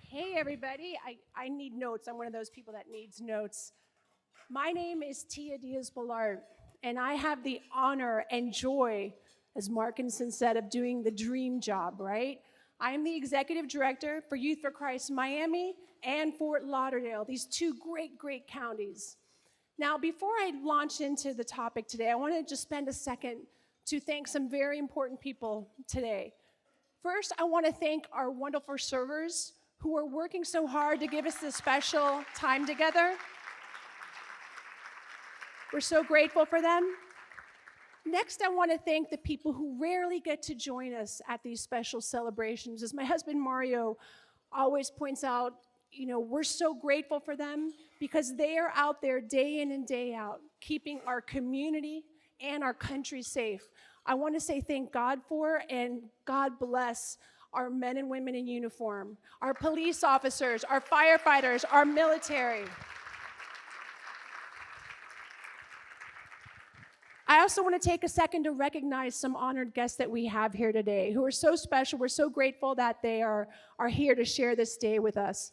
Hey, everybody. I need notes. I'm one of those people that needs notes. My name is Tia Diaz-Balart, and I have the honor and joy, as Markinson said, of doing the dream job, right? I am the executive director for Youth for Christ Miami and Fort Lauderdale, these two great counties. Now, before I launch into the topic today, I want to just spend a second to thank some very important people today. First, I want to thank our wonderful servers who are working so hard to give us this special time together. We're so grateful for them. Next, I want to thank the people who rarely get to join us at these special celebrations. As my husband Mario always points out, we're so grateful for them because they are out there day in and day out, keeping our community and our country safe. I want to say thank God for and God bless our men and women in uniform, our police officers, our firefighters, our military. I also want to take a second to recognize some honored guests that we have here today who are so special. We're so grateful that they are here to share this day with us.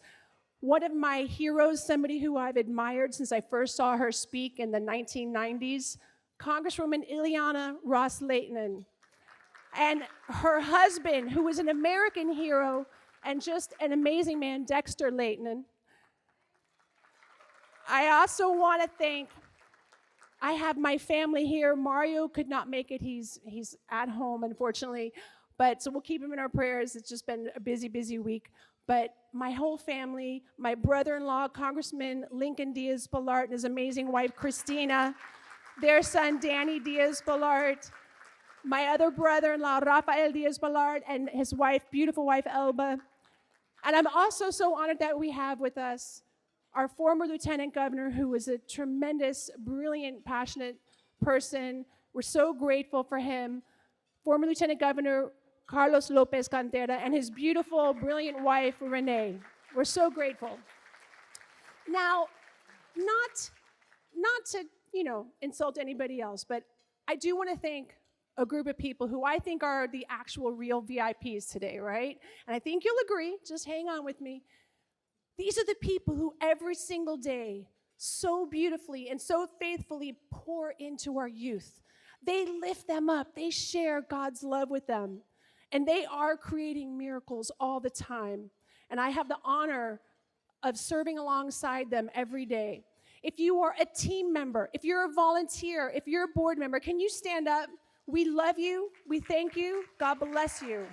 One of my heroes, somebody who I've admired since I first saw her speak in the 1990s, Congresswoman Ileana Ros-Lehtinen. And her husband, who was an American hero and just an amazing man, Dexter Lehtinen. I also want to thank, I have my family here. Mario could not make it. He's at home, unfortunately. So we'll keep him in our prayers. It's just been a busy week. But my whole family, my brother-in-law, Congressman Lincoln Diaz-Balart, and his amazing wife, Christina, their son, Danny Diaz-Balart, my other brother-in-law, Rafael Diaz-Balart, and his wife, beautiful wife, Elba. And I'm also so honored that we have with us our former lieutenant governor, who was a tremendous, brilliant, passionate person. We're so grateful for him. Former Lieutenant Governor Carlos Lopez Cantera and his beautiful, brilliant wife, Renee. We're so grateful. Now, not to, insult anybody else, but I do want to thank a group of people who I think are the actual real VIPs today, right? And I think you'll agree, just hang on with me. These are the people who every single day so beautifully and so faithfully pour into our youth. They lift them up. They share God's love with them. And they are creating miracles all the time. And I have the honor of serving alongside them every day. If you are a team member, if you're a volunteer, if you're a board member, can you stand up? We love you. We thank you. God bless you.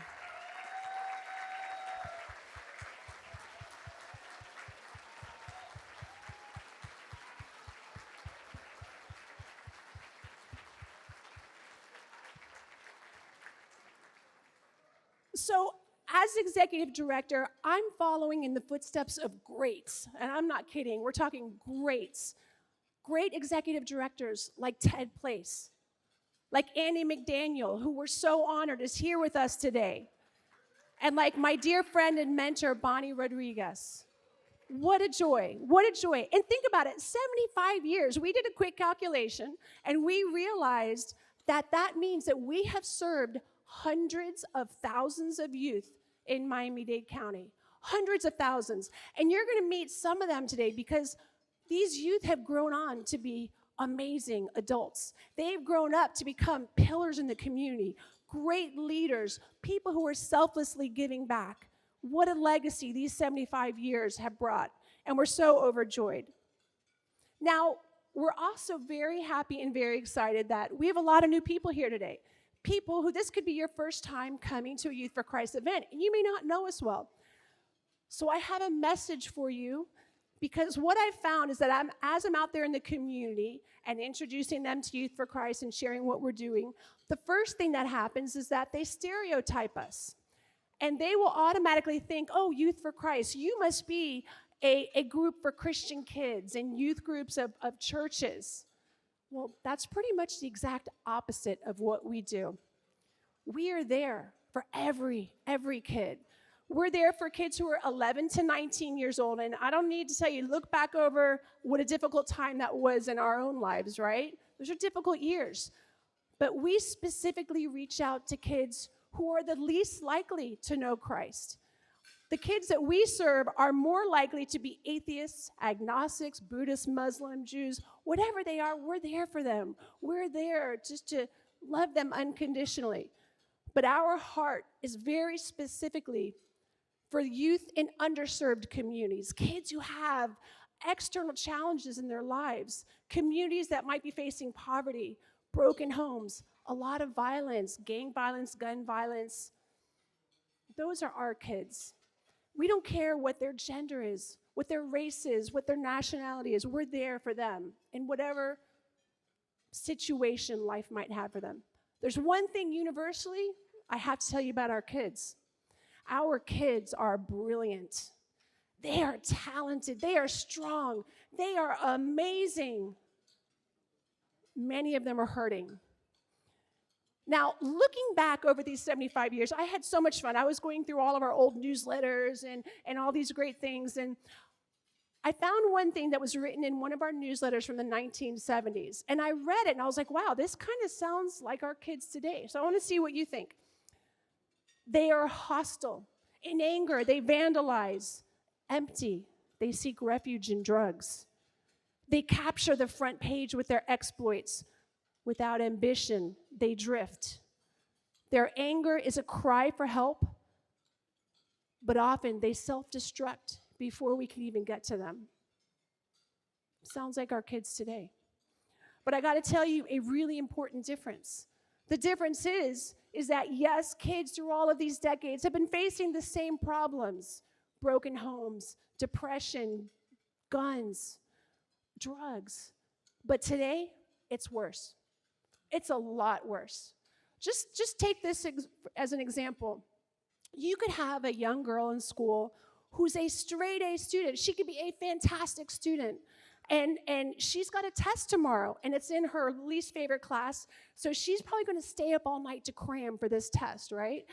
So, as executive director, I'm following in the footsteps of greats, and I'm not kidding. We're talking greats. Great executive directors like Ted Place, like Andy McDaniel, who we're so honored is here with us today, and like my dear friend and mentor, Bonnie Rodriguez. What a joy, what a joy. And think about it, 75 years. We did a quick calculation, and we realized that means that we have served hundreds of thousands of youth in Miami-Dade County. Hundreds of thousands. And you're going to meet some of them today because these youth have grown on to be amazing adults. They've grown up to become pillars in the community, great leaders, people who are selflessly giving back. What a legacy these 75 years have brought, and we're so overjoyed. Now, we're also very happy and very excited that we have a lot of new people here today. People who this could be your first time coming to a Youth for Christ event, and you may not know us well. So I have a message for you, because what I've found is that as I'm out there in the community and introducing them to Youth for Christ and sharing what we're doing, the first thing that happens is that they stereotype us. And they will automatically think, oh, Youth for Christ, you must be a group for Christian kids and youth groups of churches. Well, that's pretty much the exact opposite of what we do. We are there for every kid. We're there for kids who are 11 to 19 years old, and I don't need to tell you, look back over what a difficult time that was in our own lives, right? Those are difficult years. But we specifically reach out to kids who are the least likely to know Christ. The kids that we serve are more likely to be atheists, agnostics, Buddhists, Muslim, Jews, whatever they are, we're there for them. We're there just to love them unconditionally. But our heart is very specifically for youth in underserved communities, kids who have external challenges in their lives, communities that might be facing poverty, broken homes, a lot of violence, gang violence, gun violence. Those are our kids. We don't care what their gender is, what their race is, what their nationality is. We're there for them in whatever situation life might have for them. There's one thing universally I have to tell you about our kids. Our kids are brilliant. They are talented. They are strong. They are amazing. Many of them are hurting. Now, looking back over these 75 years, I had so much fun. I was going through all of our old newsletters and all these great things, and I found one thing that was written in one of our newsletters from the 1970s, and I read it, and I was like, wow, this kind of sounds like our kids today. So I want to see what you think. They are hostile. In anger, they vandalize. Empty, they seek refuge in drugs. They capture the front page with their exploits. Without ambition, they drift. Their anger is a cry for help, but often they self-destruct before we can even get to them. Sounds like our kids today. But I got to tell you a really important difference. The difference is that yes, kids through all of these decades have been facing the same problems: broken homes, depression, guns, drugs. But today, it's worse. It's a lot worse. Just take this as an example. You could have a young girl in school who's a straight A student. She could be a fantastic student. And she's got a test tomorrow, and it's in her least favorite class, so she's probably going to stay up all night to cram for this test, right?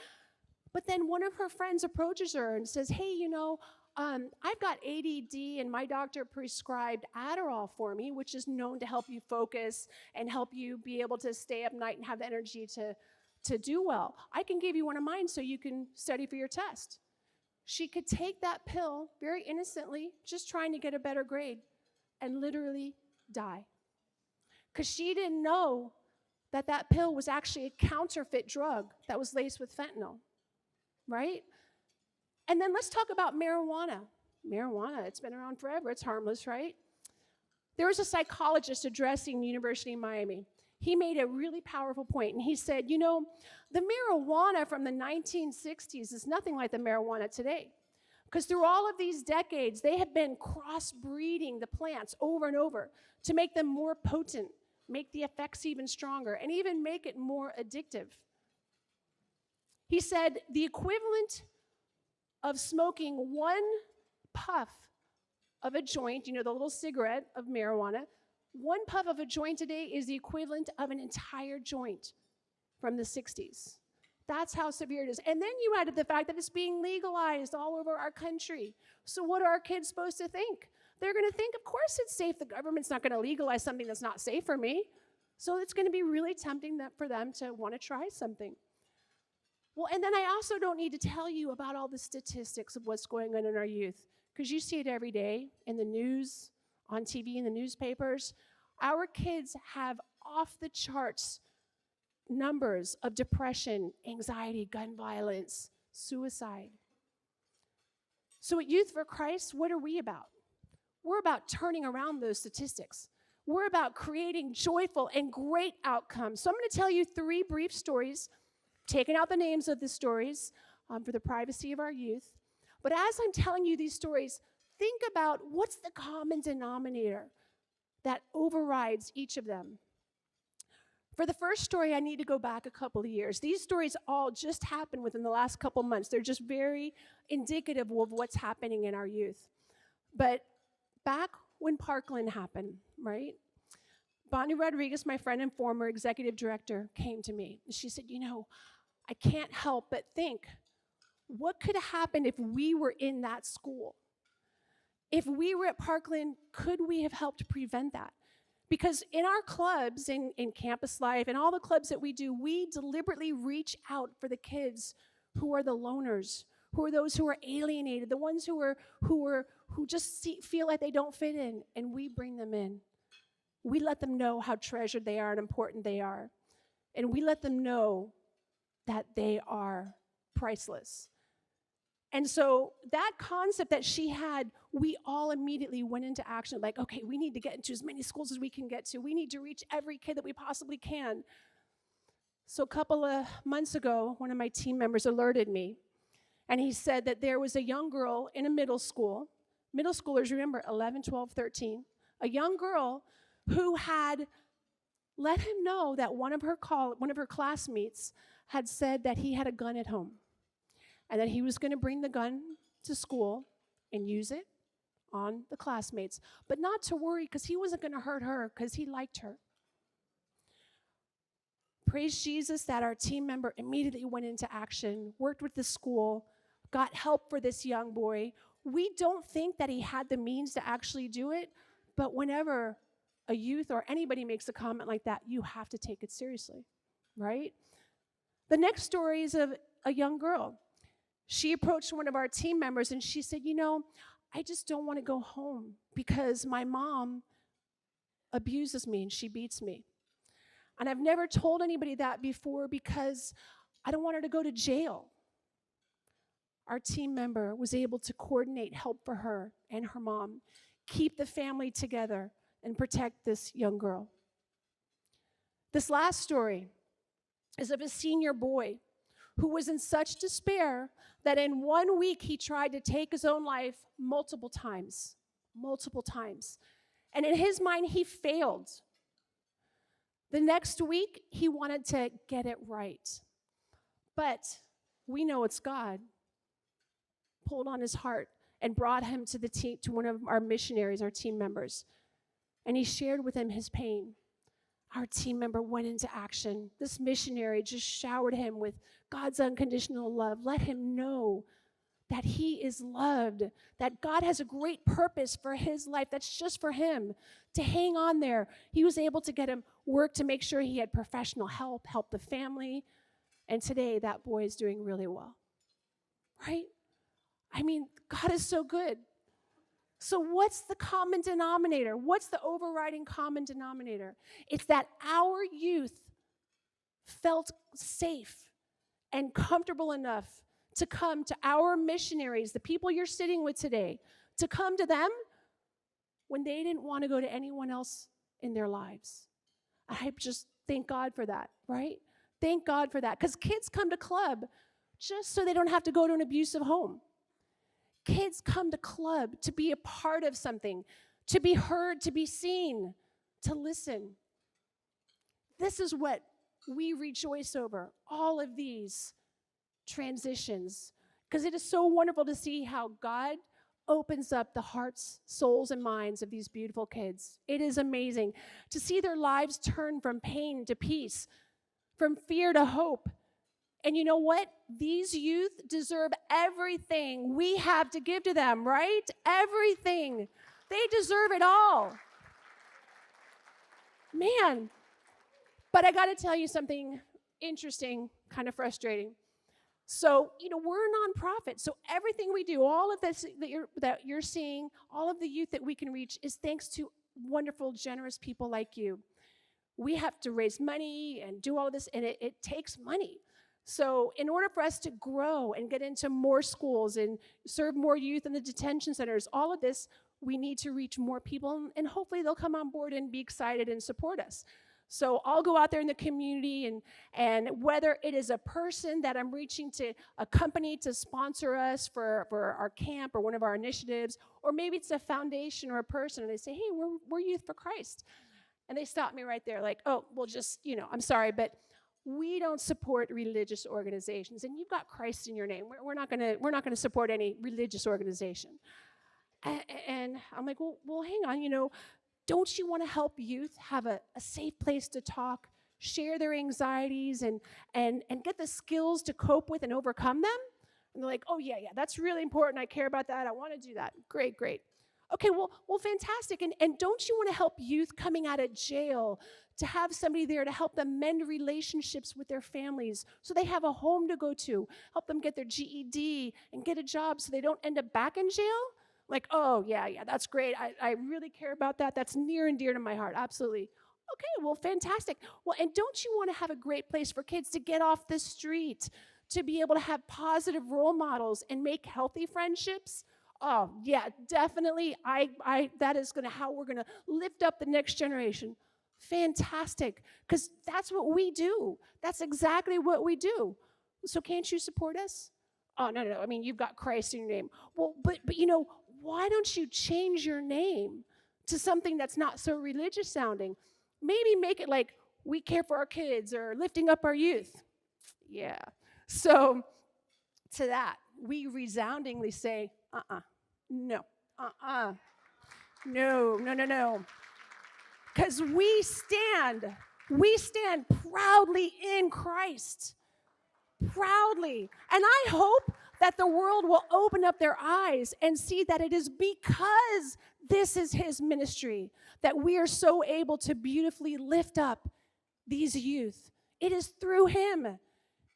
But then one of her friends approaches her and says, hey, I've got ADD, and my doctor prescribed Adderall for me, which is known to help you focus and help you be able to stay up night and have the energy to do well. I can give you one of mine so you can study for your test. She could take that pill very innocently, just trying to get a better grade, and literally die. Because she didn't know that pill was actually a counterfeit drug that was laced with fentanyl, right? And then let's talk about marijuana. Marijuana, it's been around forever. It's harmless, right? There was a psychologist addressing the University of Miami. He made a really powerful point, and he said, the marijuana from the 1960s is nothing like the marijuana today. Because through all of these decades, they have been crossbreeding the plants over and over to make them more potent, make the effects even stronger, and even make it more addictive. He said the equivalent of smoking one puff of a joint, the little cigarette of marijuana, one puff of a joint today is the equivalent of an entire joint from the 60s. That's how severe it is. And then you added the fact that it's being legalized all over our country. So what are our kids supposed to think? They're going to think, of course it's safe. The government's not going to legalize something that's not safe for me. So it's going to be really tempting for them to want to try something. Well, and then I also don't need to tell you about all the statistics of what's going on in our youth, because you see it every day in the news, on TV, in the newspapers. Our kids have off the charts numbers of depression, anxiety, gun violence, suicide. So at Youth for Christ, what are we about? We're about turning around those statistics. We're about creating joyful and great outcomes. So I'm going to tell you 3 brief stories, taking out the names of the stories for the privacy of our youth. But as I'm telling you these stories, think about what's the common denominator that overrides each of them. For the first story, I need to go back a couple of years. These stories all just happened within the last couple months. They're just very indicative of what's happening in our youth. But back when Parkland happened, right? Bonnie Rodriguez, my friend and former executive director, came to me. She said, I can't help but think, what could have happened if we were in that school? If we were at Parkland, could we have helped prevent that? Because in our clubs, in campus life, and all the clubs that we do, we deliberately reach out for the kids who are the loners, who are those who are alienated, the ones who just feel like they don't fit in, and we bring them in. We let them know how treasured they are and important they are. And we let them know that they are priceless. And so that concept that she had, we all immediately went into action, like, okay, we need to get into as many schools as we can get to. We need to reach every kid that we possibly can. So a couple of months ago, one of my team members alerted me, and he said that there was a young girl in a middle school. Middle schoolers, remember, 11, 12, 13. A young girl who had let him know that one of her classmates had said that he had a gun at home and that he was going to bring the gun to school and use it on the classmates, but not to worry because he wasn't going to hurt her because he liked her. Praise Jesus that our team member immediately went into action, worked with the school, got help for this young boy. We don't think that he had the means to actually do it, but whenever a youth or anybody makes a comment like that, you have to take it seriously, right? The next story is of a young girl. She approached one of our team members and she said, I just don't want to go home because my mom abuses me and she beats me. And I've never told anybody that before because I don't want her to go to jail. Our team member was able to coordinate help for her and her mom, keep the family together, and protect this young girl. This last story is of a senior boy who was in such despair that in 1 week he tried to take his own life multiple times. And in his mind, he failed. The next week, he wanted to get it right. But we know it's God pulled on his heart and brought him to one of our missionaries, our team members. And he shared with him his pain. Our team member went into action. This missionary just showered him with God's unconditional love. Let him know that he is loved, that God has a great purpose for his life that's just for him, to hang on there. He was able to get him work to make sure he had professional help the family, and today that boy is doing really well, right? I mean, God is so good. So what's the common denominator? What's the overriding common denominator? It's that our youth felt safe and comfortable enough to come to our missionaries, the people you're sitting with today, to come to them when they didn't want to go to anyone else in their lives. I just thank God for that, right? Thank God for that. Because kids come to club just so they don't have to go to an abusive home. Kids come to club to be a part of something, to be heard, to be seen, to listen. This is what we rejoice over, all of these transitions, because it is so wonderful to see how God opens up the hearts, souls, and minds of these beautiful kids. It is amazing to see their lives turn from pain to peace, from fear to hope. And you know what? These youth deserve everything we have to give to them, right? Everything. They deserve it all. Man. But I got to tell you something interesting, kind of frustrating. So, we're a nonprofit. So everything we do, all of this that you're seeing, all of the youth that we can reach is thanks to wonderful, generous people like you. We have to raise money and do all of this, and it takes money. So in order for us to grow and get into more schools and serve more youth in the detention centers, all of this, we need to reach more people, and hopefully they'll come on board and be excited and support us. So I'll go out there in the community, and whether it is a person that I'm reaching to, a company to sponsor us for our camp or one of our initiatives, or maybe it's a foundation or a person, and they say, hey, we're Youth for Christ. And they stop me right there like, oh, well, just, I'm sorry, but we don't support religious organizations, and you've got Christ in your name. We're not gonna support any religious organization. And I'm like, well, hang on, don't you want to help youth have a safe place to talk, share their anxieties, and get the skills to cope with and overcome them? And they're like, oh yeah, that's really important. I care about that. I want to do that. Great. Okay, well, fantastic. And don't you want to help youth coming out of jail to have somebody there to help them mend relationships with their families so they have a home to go to, help them get their GED and get a job so they don't end up back in jail? Like, oh, yeah, that's great. I really care about that. That's near and dear to my heart. Absolutely. Okay, well, fantastic. Well, and don't you want to have a great place for kids to get off the street, to be able to have positive role models and make healthy friendships? Oh, yeah, definitely. That is how we're going to lift up the next generation. Fantastic, because that's what we do. That's exactly what we do. So can't you support us? Oh, no. I mean, you've got Christ in your name. Well, but why don't you change your name to something that's not so religious sounding? Maybe make it like, we care for our kids or lifting up our youth. Yeah. So to that, we resoundingly say, no, no. Because we stand proudly in Christ. Proudly. And I hope that the world will open up their eyes and see that it is because this is his ministry that we are so able to beautifully lift up these youth. It is through him.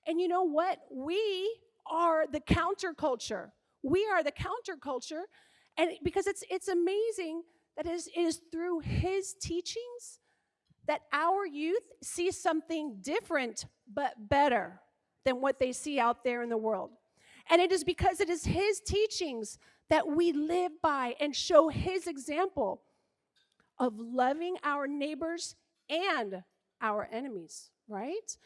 And you know what? We are the counterculture. We are the counterculture. And because it's amazing that it is through his teachings that our youth see something different but better than what they see out there in the world. And it is because it is his teachings that we live by and show his example of loving our neighbors and our enemies, right?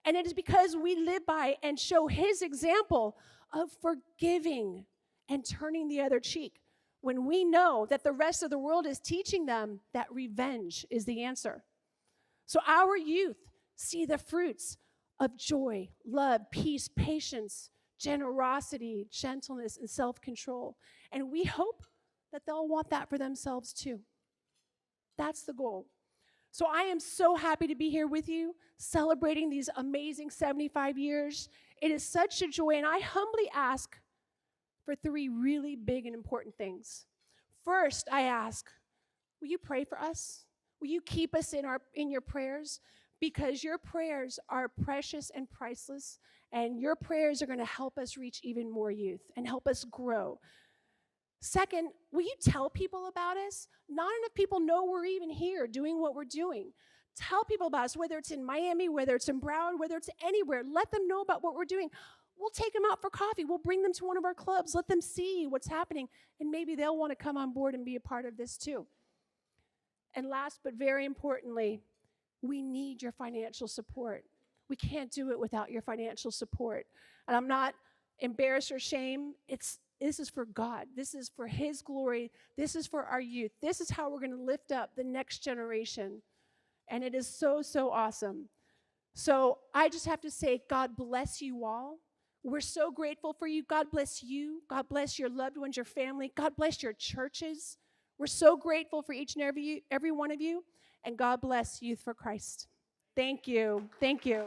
And it is because we live by and show his example of forgiving and turning the other cheek when we know that the rest of the world is teaching them that revenge is the answer. So our youth see the fruits of joy, love, peace, patience, generosity, gentleness, and self-control. And we hope that they'll want that for themselves too. That's the goal. So I am so happy to be here with you, celebrating these amazing 75 years. It is such a joy, and I humbly ask for 3 really big and important things. First, I ask, will you pray for us? Will you keep us in your prayers? Because your prayers are precious and priceless, and your prayers are going to help us reach even more youth and help us grow. Second, will you tell people about us? Not enough people know we're even here doing what we're doing. Tell people about us, whether it's in Miami, whether it's in Broward, whether it's anywhere. Let them know about what we're doing. We'll take them out for coffee. We'll bring them to one of our clubs. Let them see what's happening, and maybe they'll want to come on board and be a part of this too. And last but very importantly, we need your financial support. We can't do it without your financial support. And I'm not embarrassed or ashamed. This is for God. This is for his glory. This is for our youth. This is how we're going to lift up the next generation. And it is so, so awesome. So I just have to say, God bless you all. We're so grateful for you. God bless you. God bless your loved ones, your family. God bless your churches. We're so grateful for each and every one of you. And God bless Youth for Christ. Thank you. Thank you.